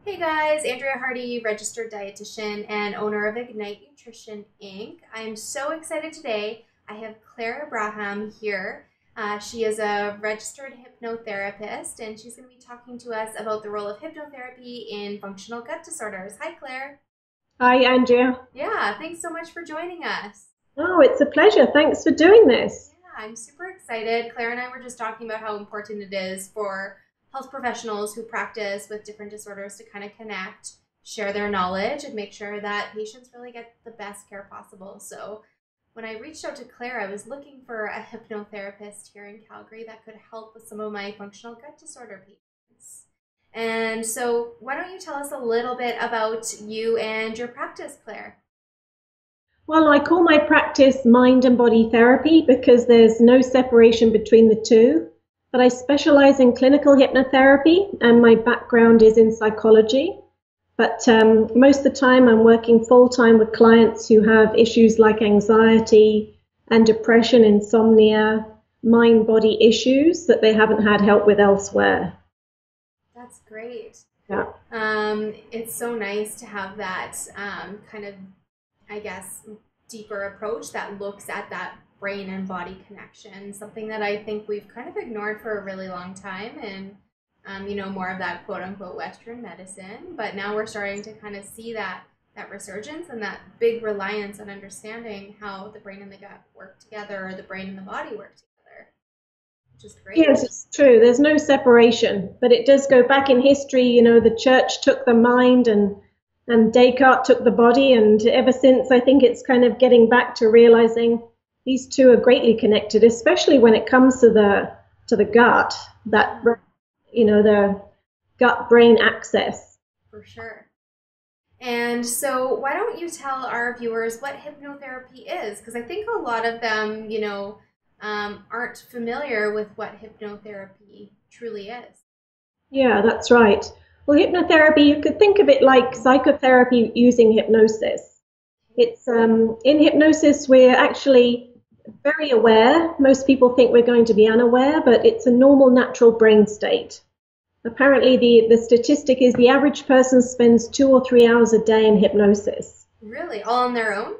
Hey guys, Andrea Hardy Registered Dietitian and owner of Ignite Nutrition Inc. I am so excited today. I have Claire Bramham here. She is a registered hypnotherapist and she's going to be talking to us about the role of hypnotherapy in functional gut disorders. Hi Claire. Hi, Andrea. Yeah, thanks so much for joining us. Oh, it's a pleasure. Thanks for doing this. Yeah, I'm super excited. Claire and I were just talking about how important it is for health professionals who practice with different disorders to kind of connect, share their knowledge, and make sure that patients really get the best care possible. So when I reached out to Claire, I was looking for a hypnotherapist here in Calgary that could help with some of my functional gut disorder patients. And so why don't you tell us a little bit about you and your practice, Claire? Well, I call my practice mind and body therapy because there's no separation between the two. But I specialize in clinical hypnotherapy and my background is in psychology. But most of the time I'm working full time with clients who have issues like anxiety and depression, insomnia, mind body issues that they haven't had help with elsewhere. That's great. Yeah. It's so nice to have that kind of, I guess, deeper approach that looks at that brain and body connection, something that I think we've kind of ignored for a really long time, and more of that quote unquote Western medicine. But now we're starting to kind of see that resurgence and that big reliance on understanding how the brain and the gut work together, or the brain and the body work together, which is great. Yes, it's true. There's no separation, but it does go back in history. The church took the mind and Descartes took the body, and ever since, I think it's kind of getting back to realizing these two are greatly connected, especially when it comes to the gut, that the gut brain axis. For sure. And so, why don't you tell our viewers what hypnotherapy is? Because I think a lot of them, aren't familiar with what hypnotherapy truly is. Yeah, that's right. Well, hypnotherapy, you could think of it like psychotherapy using hypnosis. It's in hypnosis, we're actually very aware. Most people think we're going to be unaware, but it's a normal, natural brain state. Apparently, the statistic is the average person spends 2 or 3 hours a day in hypnosis. Really? All on their own?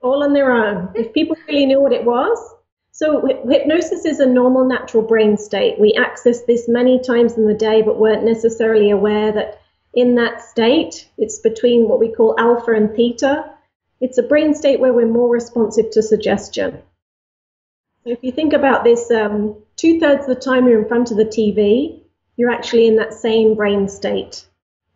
All on their own. If people really knew what it was. So hypnosis is a normal, natural brain state. We access this many times in the day, but weren't necessarily aware that in that state, it's between what we call alpha and theta. It's a brain state where we're more responsive to suggestion. So if you think about this, 2/3 of the time you're in front of the TV, you're actually in that same brain state.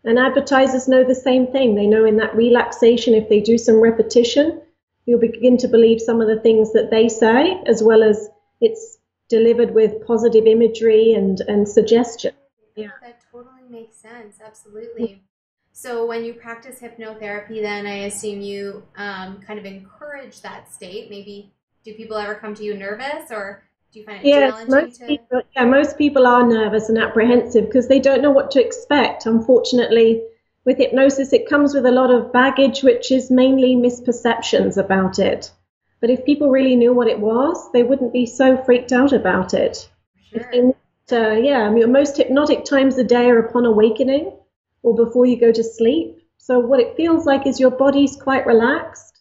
And advertisers know the same thing. They know in that relaxation, if they do some repetition, you'll begin to believe some of the things that they say, as well as it's delivered with positive imagery and suggestion. Yeah, that totally makes sense. Absolutely. So when you practice hypnotherapy, then I assume you kind of encourage that state. Maybe do people ever come to you nervous, or do you find it Yes, challenging to? most people are nervous and apprehensive because they don't know what to expect. Unfortunately, with hypnosis, it comes with a lot of baggage, which is mainly misperceptions about it. But if people really knew what it was, they wouldn't be so freaked out about it. If Sure. I mean, most hypnotic times a day are upon awakening or before you go to sleep. So what it feels like is your body's quite relaxed,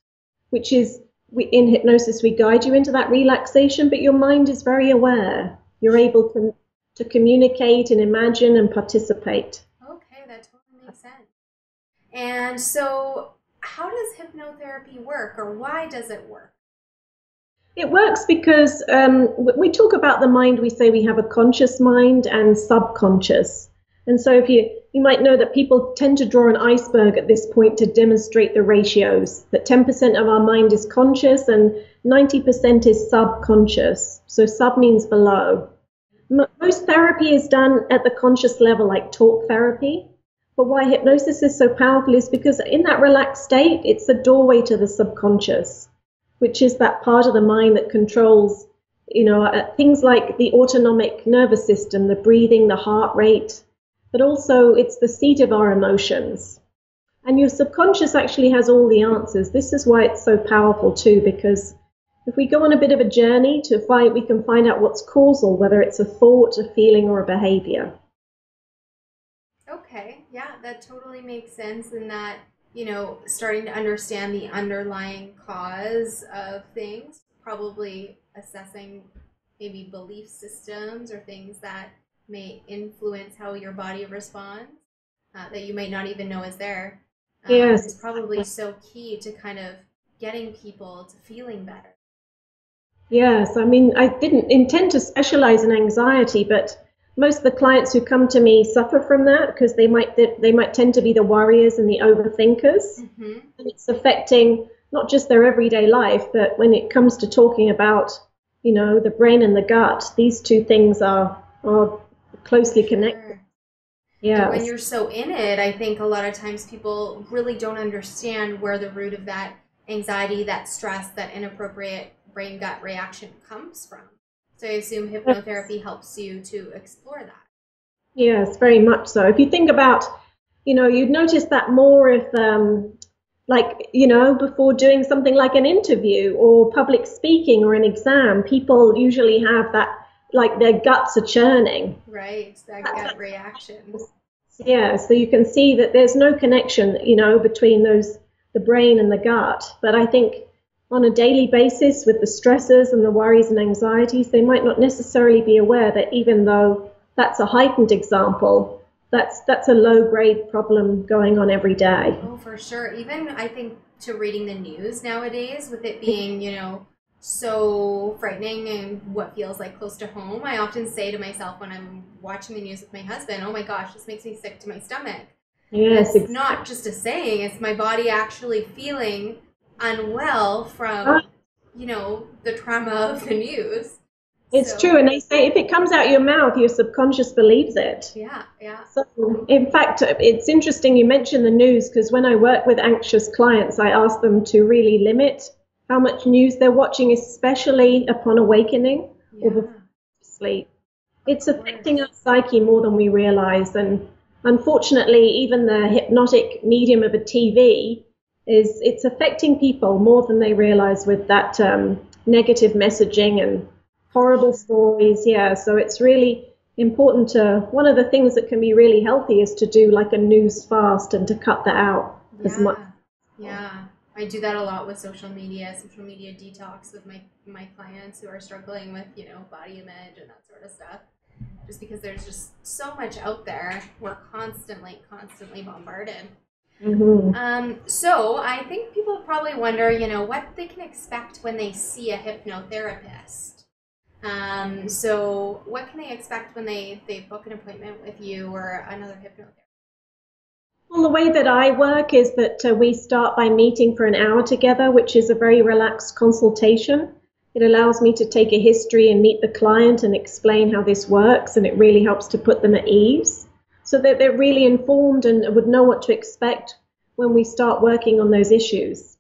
which is in hypnosis, we guide you into that relaxation, but your mind is very aware. You're able to communicate and imagine and participate. Okay, that totally makes sense. And so, how does hypnotherapy work, or why does it work? It works because we talk about the mind, we say we have a conscious mind and subconscious. And so if you might know that people tend to draw an iceberg at this point to demonstrate the ratios, that 10% of our mind is conscious and 90% is subconscious. So sub means below. Most therapy is done at the conscious level, like talk therapy. But why hypnosis is so powerful is because in that relaxed state, it's the doorway to the subconscious, which is that part of the mind that controls, things like the autonomic nervous system, the breathing, the heart rate, but also it's the seat of our emotions. And your subconscious actually has all the answers. This is why it's so powerful too, because if we go on a bit of a journey we can find out what's causal, whether it's a thought, a feeling, or a behavior. Okay. Okay. Yeah, that totally makes sense in that, starting to understand the underlying cause of things, probably assessing maybe belief systems or things that may influence how your body responds, that you might not even know is there, Yes, is probably so key to kind of getting people to feeling better. yes. I mean, I didn't intend to specialize in anxiety, but most of the clients who come to me suffer from that because they might tend to be the worriers and the overthinkers, Mm-hmm. and it's affecting not just their everyday life, but when it comes to talking about, the brain and the gut, these two things are closely connected. Sure. And when Yes. you're so in it, I think a lot of times people really don't understand where the root of that anxiety, that stress, that inappropriate brain gut reaction comes from. So I assume hypnotherapy helps you to explore that. Yes, very much so. If you think about, you'd notice that more if, like, before doing something like an interview or public speaking or an exam, people usually have that, like their guts are churning. Right, that gut reaction. Yeah, so you can see that there's no connection, between the brain and the gut. But I think on a daily basis with the stresses and the worries and anxieties, they might not necessarily be aware that even though that's a heightened example, that's a low grade problem going on every day. Oh, for sure. Even I think to reading the news nowadays, with it being, so frightening and what feels like close to home, I often say to myself when I'm watching the news with my husband, oh my gosh, this makes me sick to my stomach. And Yes, it's not just a saying, it's my body actually feeling unwell from, exactly. the trauma of the news. It's So, true. And they say if it comes out your mouth, your subconscious believes it. yeah, yeah. So, in fact, it's interesting you mentioned the news because when I work with anxious clients, I ask them to really limit how much news they're watching, especially upon awakening or Yeah, before sleep. of It's affecting course. our psyche more than we realize. And unfortunately, even the hypnotic medium of a TV it's affecting people more than they realize with that negative messaging and For horrible sure. stories. Yeah, so it's really important to, one of the things that can be really healthy is to do like a news fast and to cut that out as much. Yeah, yeah. I do that a lot with social media detox with my clients who are struggling with, body image and that sort of stuff. Just because there's just so much out there, we're constantly bombarded. Hmm. So I think people probably wonder, what they can expect when they see a hypnotherapist. So what can they expect when they book an appointment with you or another hypnotherapist? Well, the way that I work is that we start by meeting for an hour together, which is a very relaxed consultation. It allows me to take a history and meet the client and explain how this works, and it really helps to put them at ease so that they're really informed and would know what to expect when we start working on those issues.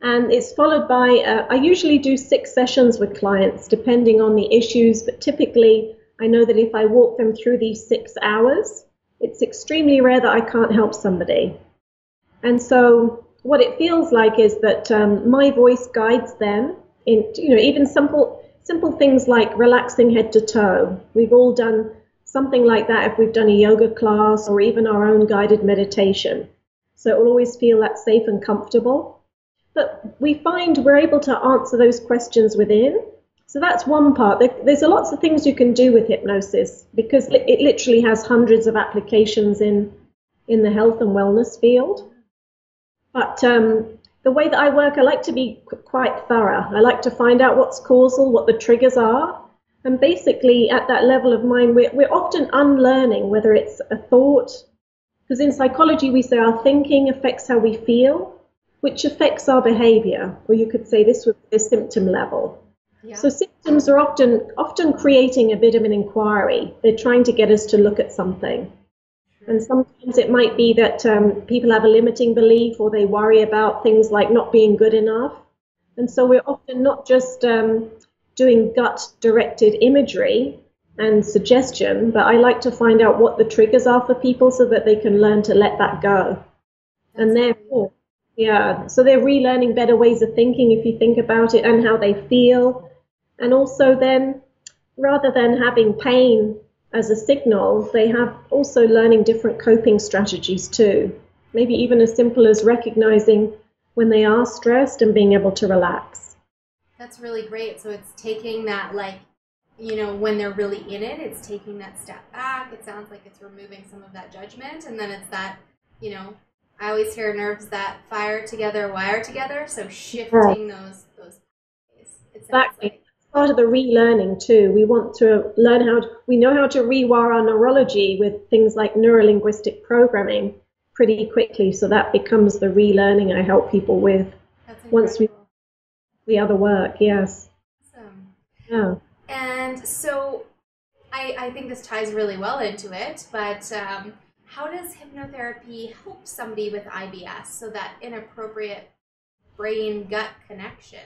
And it's followed by, I usually do 6 sessions with clients depending on the issues, but typically I know that if I walk them through these 6 hours, it's extremely rare that I can't help somebody. And so what it feels like is that my voice guides them in, even simple things like relaxing head to toe. We've all done something like that if we've done a yoga class or even our own guided meditation. So it will always feel that safe and comfortable. But we find we're able to answer those questions within. So that's one part. There's lots of things you can do with hypnosis because it literally has hundreds of applications in the health and wellness field. But the way that I work, I like to be quite thorough. I like to find out what's causal, what the triggers are. And basically, at that level of mind, we're often unlearning whether it's a thought, because in psychology, we say our thinking affects how we feel, which affects our behavior. Or you could say this with the symptom level. Yeah. So symptoms are often creating a bit of an inquiry. They're trying to get us to look at something. And sometimes it might be that people have a limiting belief or they worry about things like not being good enough. And so we're often not just doing gut-directed imagery and suggestion, but I like to find out what the triggers are for people so that they can learn to let that go. And therefore, yeah, so they're relearning better ways of thinking if you think about it and how they feel. And also then, rather than having pain as a signal, they have also learning different coping strategies too. Maybe even as simple as recognizing when they are stressed and being able to relax. That's really great. So it's taking that, like, when they're really in it, it's taking that step back. It sounds like it's removing some of that judgment. And then it's that, I always hear nerves that fire together, wire together. So shifting those pathways, it sounds Exactly. like. It's part of the relearning too. We want to learn we know how to rewire our neurology with things like neurolinguistic programming pretty quickly. So that becomes the relearning I help people with That's once we do incredible. the other work. Yes. Awesome. Yeah. And so I think this ties really well into it, but how does hypnotherapy help somebody with IBS, so that inappropriate brain gut connection?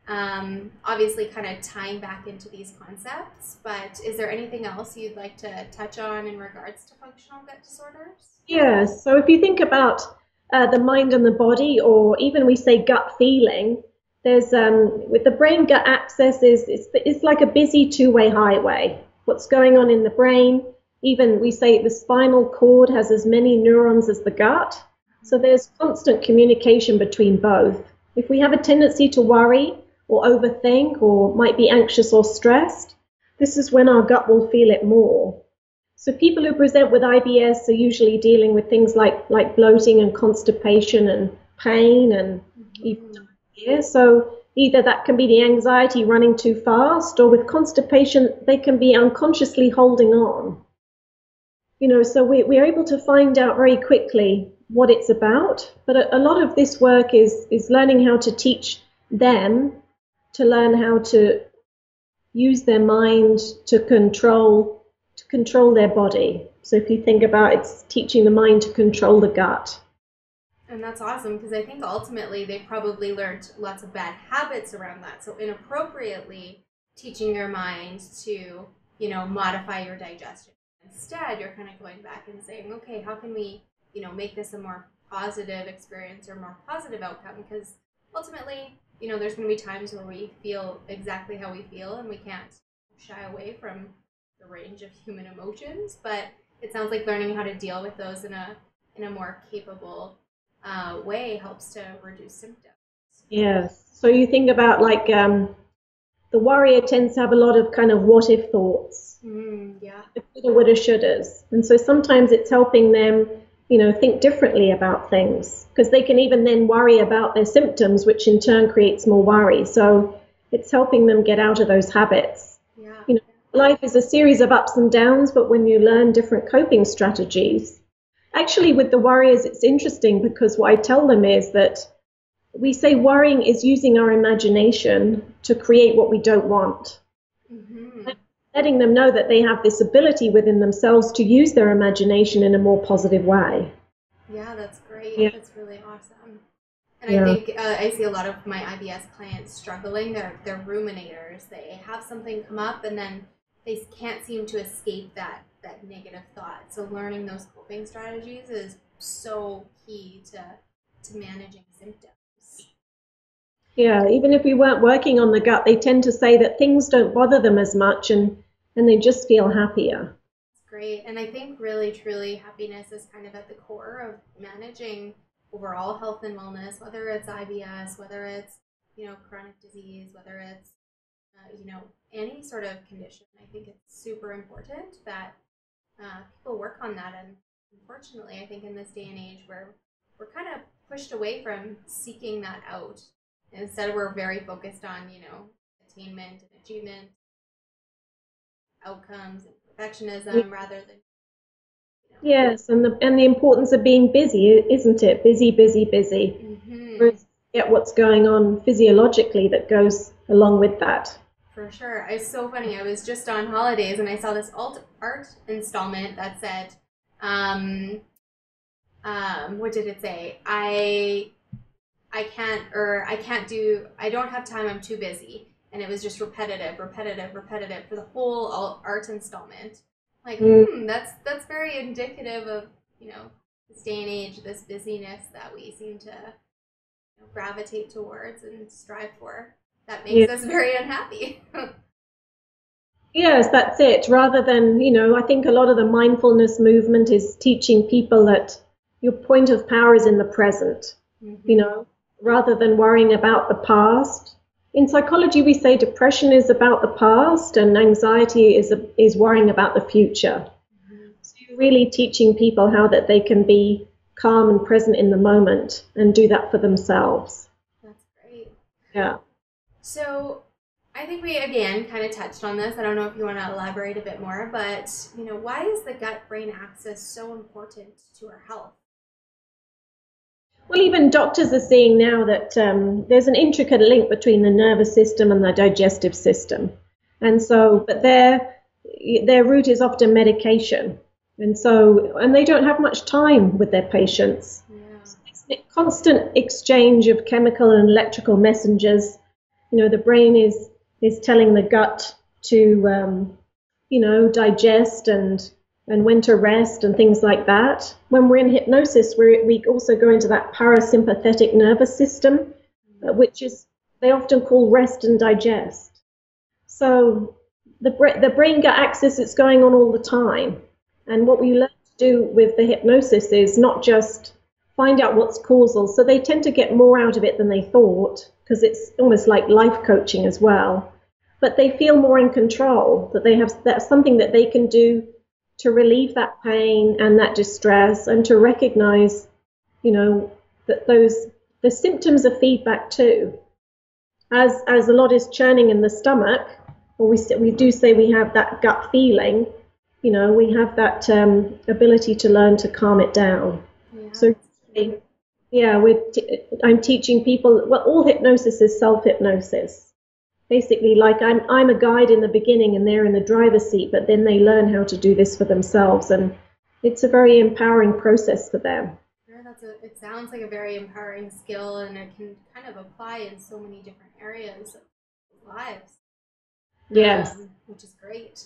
Obviously, kind of tying back into these concepts, but is there anything else you'd like to touch on in regards to functional gut disorders? Yes. So if you think about the mind and the body, or even we say gut feeling, there's with the brain gut axis it's like a busy two-way highway. What's going on in the brain? Even we say the spinal cord has as many neurons as the gut. So there's constant communication between both. If we have a tendency to worry or overthink or might be anxious or stressed, this is when our gut will feel it more. So people who present with IBS are usually dealing with things like bloating and constipation and pain and even Mm-hmm. diarrhea. So either that can be the anxiety running too fast, or with constipation, they can be unconsciously holding on. So we're able to find out very quickly what it's about. But a lot of this work is learning how to teach them to learn how to use their mind to control their body. So if you think about it, it's teaching the mind to control the gut. And that's awesome, because I think ultimately they probably learned lots of bad habits around that. So inappropriately teaching your mind to, modify your digestion. Instead, you're kind of going back and saying, okay, how can we, make this a more positive experience or more positive outcome? Because ultimately, there's going to be times where we feel exactly how we feel and we can't shy away from the range of human emotions. But it sounds like learning how to deal with those in a more capable way helps to reduce symptoms. Yes. So you think about the warrior tends to have a lot of kind of what if thoughts, Yeah. the coulda, woulda, shouldas, and so sometimes it's helping them, think differently about things because they can even then worry about their symptoms, which in turn creates more worry. So it's helping them get out of those habits. Yeah. You know, life is a series of ups and downs, but when you learn different coping strategies, actually with the warriors, it's interesting because what I tell them is that we say worrying is using our imagination to create what we don't want. Mm-hmm. Letting them know that they have this ability within themselves to use their imagination in a more positive way. Yeah, that's great. Yeah, That's really awesome. And I yeah, think I see a lot of my IBS clients struggling. They're ruminators. They have something come up and then they can't seem to escape that negative thought. So learning those coping strategies is so key to managing symptoms. yeah. Even if we weren't working on the gut, they tend to say that things don't bother them as much and they just feel happier. It's great. And I think really, truly, happiness is kind of at the core of managing overall health and wellness, whether it's IBS, whether it's, chronic disease, whether it's, any sort of condition. I think it's super important that people work on that. And unfortunately, I think in this day and age where we're kind of pushed away from seeking that out, instead we're very focused on, attainment and achievement, outcomes and perfectionism rather than, Yes, and the importance of being busy, isn't it? Busy, busy, busy. Mm-hmm. Versus get what's going on physiologically that goes along with that. For sure. It's so funny. I was just on holidays and I saw this art installment that said, um, what did it say? I don't have time. I'm too busy. And it was just repetitive, repetitive, repetitive for the whole art installment. Like, Mm, that's very indicative of, this day and age, this busyness that we seem to gravitate towards and strive for. That yeah. makes us very unhappy. Yes, that's it. Rather than, I think a lot of the mindfulness movement is teaching people that your point of power is in the present, you Mm-hmm. know, rather than worrying about the past. In psychology, we say depression is about the past and anxiety is worrying about the future. Mm-hmm. So you're really teaching people how that they can be calm and present in the moment and do that for themselves. That's great. Yeah. So I think we again kind of touched on this. I don't know if you want to elaborate a bit more, but why is the gut-brain axis so important to our health? Well, even doctors are seeing now that there's an intricate link between the nervous system and the digestive system. And so, but their route is often medication. And they don't have much time with their patients. Yeah. So it's a constant exchange of chemical and electrical messengers. The brain is telling the gut to, digest and when to rest and things like that. When we're in hypnosis, we also go into that parasympathetic nervous system, which is they often call rest and digest. So the brain gut axis is going on all the time. And what we learn to do with the hypnosis is not just find out what's causal. So they tend to get more out of it than they thought because it's almost like life coaching as well. But they feel more in control, that they have that's something that they can do to relieve that pain and that distress and to recognize, that the symptoms are feedback too. As a lot is churning in the stomach, or we do say we have that gut feeling, we have that ability to learn to calm it down. Yeah, So, that's true. yeah, I'm teaching people. Well, all hypnosis is self-hypnosis. Basically, like I'm a guide in the beginning, and they're in the driver's seat, but then they learn how to do this for themselves, and it's a very empowering process for them. Sure, it sounds like a very empowering skill, and it can kind of apply in so many different areas of lives, Yes. which is great.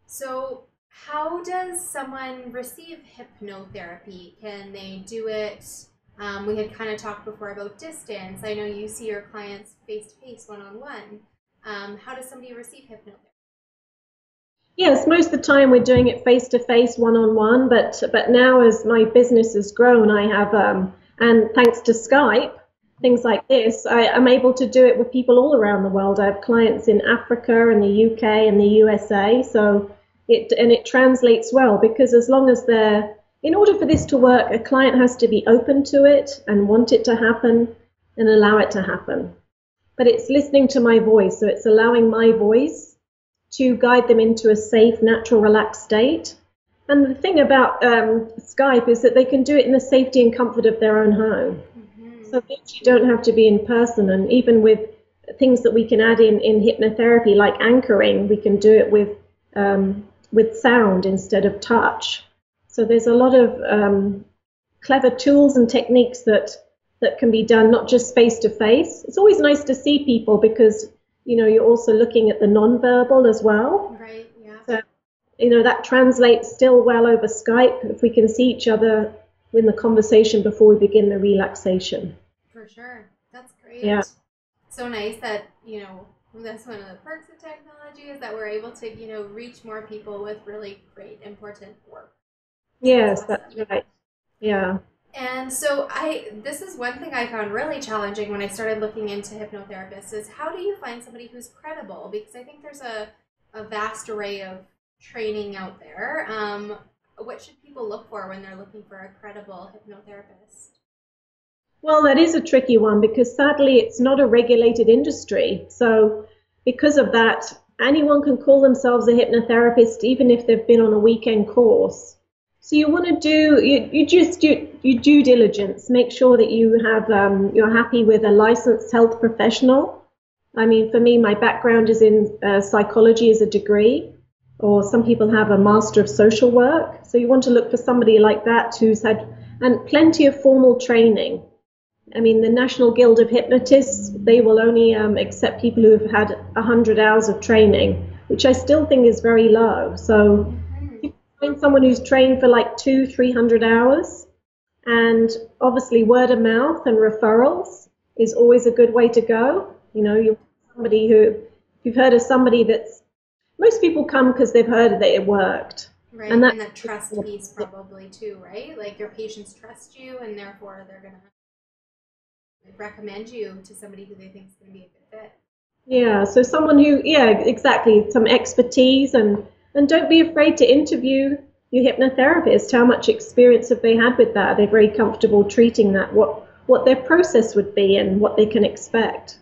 So, how does someone receive hypnotherapy? Can they do it? We had kind of talked before about distance. I know you see your clients face to face, one on one. How does somebody receive hypnotherapy? Yes, most of the time we're doing it face to face, one on one. But now as my business has grown, I have and thanks to Skype, things like this, I'm able to do it with people all around the world. I have clients in Africa and the UK and the USA, so it translates well because as long as in order for this to work, a client has to be open to it and want it to happen and allow it to happen. But it's listening to my voice, so it's allowing my voice to guide them into a safe, natural, relaxed state. And the thing about Skype is that they can do it in the safety and comfort of their own home. Mm-hmm. So that you don't have to be in person. And even with things that we can add in hypnotherapy, like anchoring, we can do it with sound instead of touch. So there's a lot of clever tools and techniques that can be done, not just face to face. It's always nice to see people because you're also looking at the nonverbal as well. Right, yeah. So, that translates still well over Skype if we can see each other in the conversation before we begin the relaxation. For sure. That's great. Yeah. So nice that, that's one of the perks of technology is that we're able to, reach more people with really great, important work. Yes, awesome. that's right. Yeah. And so this is one thing I found really challenging when I started looking into hypnotherapists is how do you find somebody who's credible? Because I think there's a vast array of training out there. What should people look for when they're looking for a credible hypnotherapist? Well, that is a tricky one because sadly it's not a regulated industry. So because of that, anyone can call themselves a hypnotherapist even if they've been on a weekend course. So you want to you just do your due diligence. Make sure that you're happy with a licensed health professional. I mean, for me, my background is in psychology as a degree, or some people have a master of social work. So you want to look for somebody like that who's had and plenty of formal training. I mean, the National Guild of Hypnotists, they will only accept people who have had 100 hours of training, which I still think is very low. So you find someone who's trained for like 200-300 hours, and obviously word of mouth and referrals is always a good way to go. You're somebody who, if you've heard of somebody that's most people come because they've heard that it worked. Right, And and that's that trust piece probably too, right? Like your patients trust you, and therefore they're gonna recommend you to somebody who they think is gonna be a good fit. yeah, so someone who, yeah, exactly, some expertise, and don't be afraid to interview your hypnotherapist. How much experience have they had with that? Are they very comfortable treating that? What their process would be and what they can expect.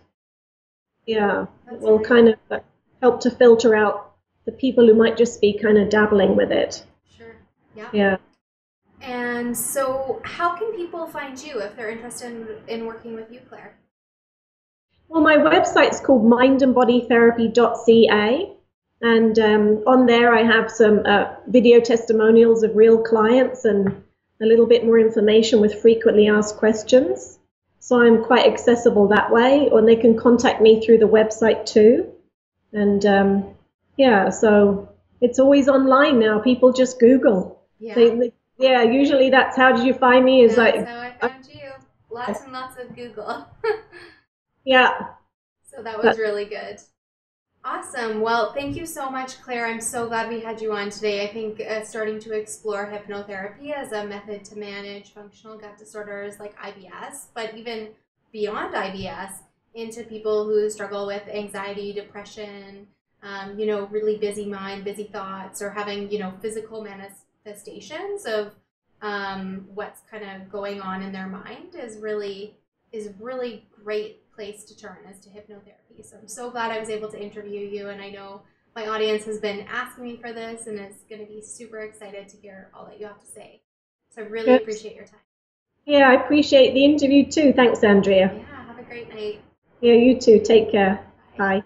Yeah, it That's will great. kind of help to filter out the people who might just be kind of dabbling with it. Sure. Yeah. Yeah. And so, how can people find you if they're interested in working with you, Claire? Well, my website's called mindandbodytherapy.ca, and on there I have some video testimonials of real clients and a little bit more information with frequently asked questions. So I'm quite accessible that way, or they can contact me through the website too. And yeah, so it's always online now. People just Google. Yeah. Yeah, usually that's how did you find me? Is That's like, how I found you. Lots and lots of Google. yeah, So that was but really good. Awesome. Well, thank you so much, Claire. I'm so glad we had you on today. I think starting to explore hypnotherapy as a method to manage functional gut disorders like IBS, but even beyond IBS, into people who struggle with anxiety, depression, really busy mind, busy thoughts, or having, physical manifestations of what's kind of going on in their mind is really great place to turn as to hypnotherapy. So I'm so glad I was able to interview you, and I know my audience has been asking me for this and is going to be super excited to hear all that you have to say. So I really good. appreciate your time. Yeah, I appreciate the interview too. Thanks, Andrea. Yeah, have a great night. Yeah, you too. Take care. Bye. Bye.